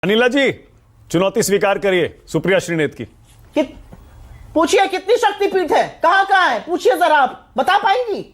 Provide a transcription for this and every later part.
अनिला जी, चुनौती स्वीकार करिए सुप्रिया श्रीनेत की। पूछिए कितनी शक्तिपीठ है, कहां है, पूछिए जरा, आप बता पाएंगी?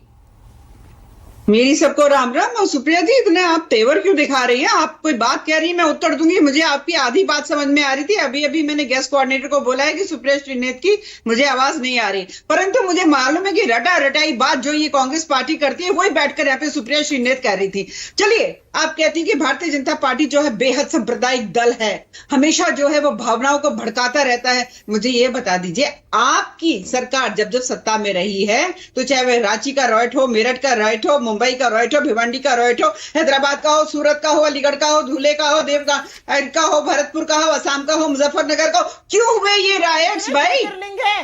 मेरी सबको राम राम। और सुप्रिया जी, इतने आप तेवर क्यों दिखा रही हैं? आप कोई बात कह रही है, मैं उत्तर दूंगी। मुझे आपकी आधी बात समझ में आ रही थी। अभी अभी मैंने गेस्ट कोऑर्डिनेटर को बोला है कि सुप्रिया श्रीनेत की मुझे आवाज नहीं आ रही, परंतु मुझे मालूम है कि रटा रटाई बात जो ये कांग्रेस पार्टी करती है वही बैठकर यहाँ पे सुप्रिया श्रीनेत कह रही थी। चलिए, आप कहती कि भारतीय जनता पार्टी जो है बेहद सांप्रदायिक दल है, हमेशा जो है वो भावनाओं को भड़काता रहता है। मुझे ये बता दीजिए, आपकी सरकार जब जब सत्ता में रही है, तो चाहे वह रांची का रॉयट हो, मेरठ का रॉयट हो, मुंबई का रॉयट हो, भिवंडी का रॉयट हो, हैदराबाद का हो, सूरत का हो, अलीगढ़ का हो, धुले का हो, देवगढ़ का हो, भरतपुर का हो, असम का हो, मुजफ्फरनगर का हो, क्यों हुए ये रायट्स भाई?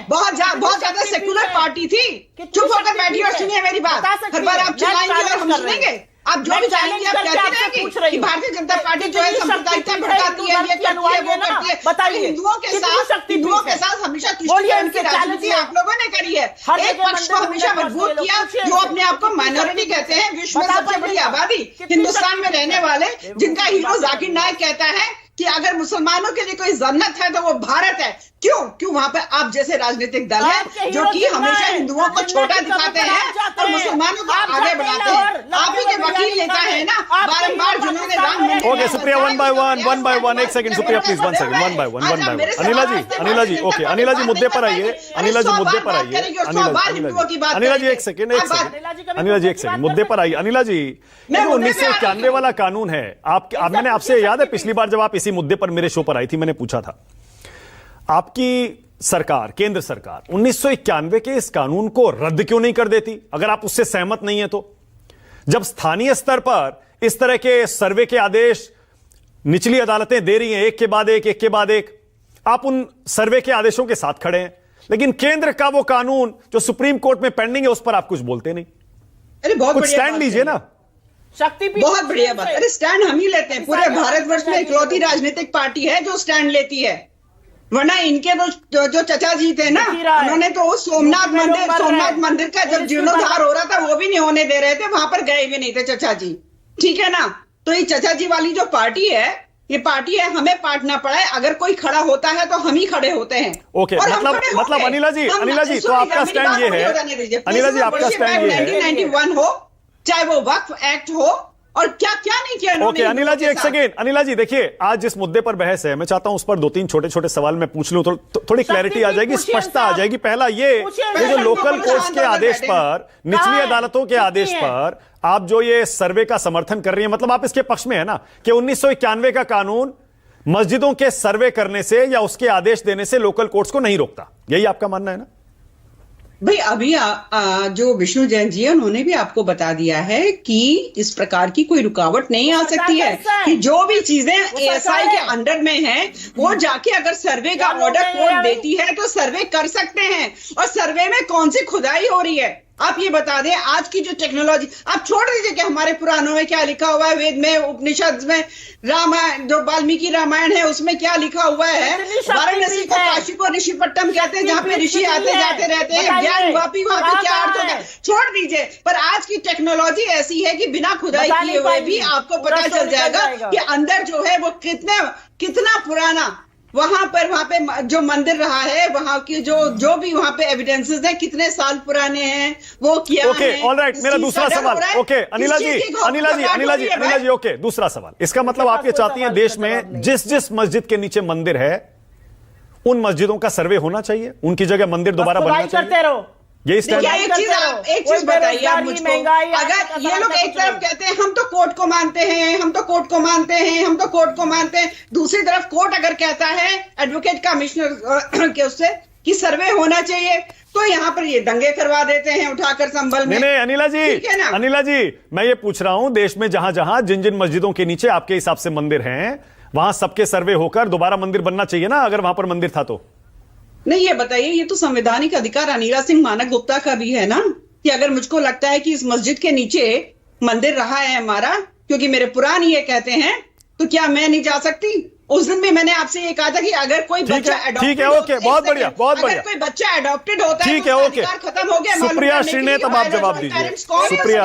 बहुत ज्यादा सेकुलर पार्टी थी। चुप होकर बैठी और सुनिए मेरी बात। हर बार आप चलाएंगे और हम सुनेंगे। आप जो भी चाहेंगे आप कहते रहेंगे कि भारतीय जनता पार्टी जो है सांप्रदायिकता भड़काती है, ये करती है, वो करती है। बताइए, हिंदुओं के साथ हमेशा तुष्टिकरण की राजनीति आप लोगों ने करी है। एक पक्ष को हमेशा मजबूत किया जो अपने आप को माइनॉरिटी कहते हैं। विश्व में सबसे बड़ी आबादी हिंदुस्तान में रहने वाले, जिनका हीरो जाकिर नायक कहता है कि अगर मुसलमानों के लिए कोई जन्नत है तो वो भारत है। क्यों वहां पे आप जैसे राजनीतिक दल है जो कि हमेशा हिंदुओं को छोटा दिखाते हैं और मुसलमानों को आगे बढ़ाते हैं। आप ही के वकील नेता है ना, बारंबार जिन्होंने Ram Mandir. Okay Supriya, one by one, एक second Supriya please, one second, one by one. Anila ji, okay Anila ji मुद्दे पर आइए। अनिला जी मुद्दे पर आइए। अनिला जी एक सेकंड, अनिला जी एक सेकंड, मुद्दे पर आइए। अनिला जी, 1991 वाला कानून है, मैंने आपसे याद है पिछली बार जब आप इसी मुद्दे पर मेरे शो पर आई थी, मैंने पूछा था आपकी सरकार, केंद्र सरकार 1991 के इस कानून को रद्द क्यों नहीं कर देती, अगर आप उससे सहमत नहीं है तो? जब स्थानीय स्तर पर इस तरह के सर्वे के आदेश निचली अदालतें दे रही हैं, एक के बाद एक, आप उन सर्वे के आदेशों के साथ खड़े हैं, लेकिन केंद्र का वो कानून जो सुप्रीम कोर्ट में पेंडिंग है उस पर आप कुछ बोलते नहीं। अरे बहुत कुछ स्टैंड लीजिए ना। बहुत बढ़िया बात। अरे स्टैंड हम ही लेते हैं। पूरे भारतवर्ष में इकलौती राजनीतिक पार्टी है जो स्टैंड लेती है, वरना इनके तो जो चचा जी थे ना, उन्होंने तो सोमनाथ मंदिर का जब जीर्णोद्धार हो रहा था वो भी नहीं होने दे रहे थे, वहां पर गए भी नहीं थे चचा जी। ठीक है ना? तो ये चचा जी वाली जो पार्टी है, ये पार्टी है, हमें पाटना पड़ा है। अगर कोई खड़ा होता है तो हम ही खड़े होते हैं। ओके, मतलब अनिला जी तो आपका स्टैंड ये है, अनिला जी आपका स्टैंड ये है 1991 हो, चाहे वो वक्फ एक्ट हो, और क्या नहीं किया। ओके अनिला जी एक सेकेंड। अनिला जी देखिए, आज जिस मुद्दे पर बहस है, मैं चाहता हूं उस पर 2-3 छोटे सवाल मैं पूछ लूं तो थोड़ी क्लैरिटी आ जाएगी, स्पष्टता आ जाएगी। पहला ये जो लोकल कोर्ट्स के आदेश पर, निचली अदालतों के आदेश पर आप जो ये सर्वे का समर्थन कर रही है, मतलब आप इसके पक्ष में है ना कि 1991 का कानून मस्जिदों के सर्वे करने से या उसके आदेश देने से लोकल कोर्ट्स को नहीं रोकता, यही आपका मानना है ना? भाई अभी जो विष्णु जैन जी है उन्होंने भी आपको बता दिया है कि इस प्रकार की कोई रुकावट नहीं आ सकती है कि जो भी चीजें एएसआई के अंडर में हैं, वो जाके अगर सर्वे का ऑर्डर कोर्ट देती है तो सर्वे कर सकते हैं। और सर्वे में कौन सी खुदाई हो रही है आप ये बता दें। आज की जो टेक्नोलॉजी, आप छोड़ दीजिए कि हमारे पुराणों में क्या लिखा हुआ है, वेद में, उपनिषद में, रामायण जो वाल्मीकि रामायण है उसमें क्या लिखा हुआ है। वाराणसी को काशी को ऋषिपट्टम कहते हैं, जहाँ पे ऋषि आते जाते रहते हैं, ज्ञान वापी वहां पे क्या अर्थ होता है, छोड़ दीजिए। पर आज की टेक्नोलॉजी ऐसी है कि बिना खुदाई किए हुए भी आपको पता चल जाएगा कि अंदर जो है वो कितना पुराना वहां पे जो मंदिर रहा है, वहां की जो भी वहां पे एविडेंसेस हैं, कितने साल पुराने हैं, वो किया ओके, ऑलराइट, मेरा दूसरा सवाल। ओके अनिला जी, ओके दूसरा सवाल। इसका मतलब आप ये चाहती हैं देश में जिस मस्जिद के नीचे मंदिर है उन मस्जिदों का सर्वे होना चाहिए, उनकी जगह मंदिर दोबारा बनना चाहिए, यही स्टैंड? एक चीज बताइए आप मुझको, अगर ये लोग एक तरफ कहते हैं हम तो कोर्ट को मानते हैं, हम तो कोर्ट को मानते हैं, दूसरी तरफ कोर्ट अगर कहता है एडवोकेट कमिश्नर के उससे कि सर्वे होना चाहिए, तो यहाँ पर ये दंगे करवा देते हैं उठाकर संभल में। नहीं अनिला जी मैं ये पूछ रहा हूं, देश में जहां जिन मस्जिदों के नीचे आपके हिसाब से मंदिर हैं, वहां सबके सर्वे होकर दोबारा मंदिर बनना चाहिए ना, अगर वहां पर मंदिर था तो? नहीं, ये बताइए, ये तो संवैधानिक अधिकार अनिला सिंह मानक गुप्ता का भी है ना, कि अगर मुझको लगता है कि इस मस्जिद के नीचे मंदिर रहा है हमारा, क्योंकि मेरे पुराण ये कहते हैं, तो क्या मैं नहीं जा सकती? उस दिन भी मैंने आपसे ये कहा था कि अगर कोई बच्चा ठीक है, ओके, बहुत बढ़िया। अगर कोई बच्चा अडॉप्टेड होता है, ठीक है, ओके, खत्म हो गया। सुप्रिया श्रीनेत अब आप जवाब दीजिए। सुप्रिया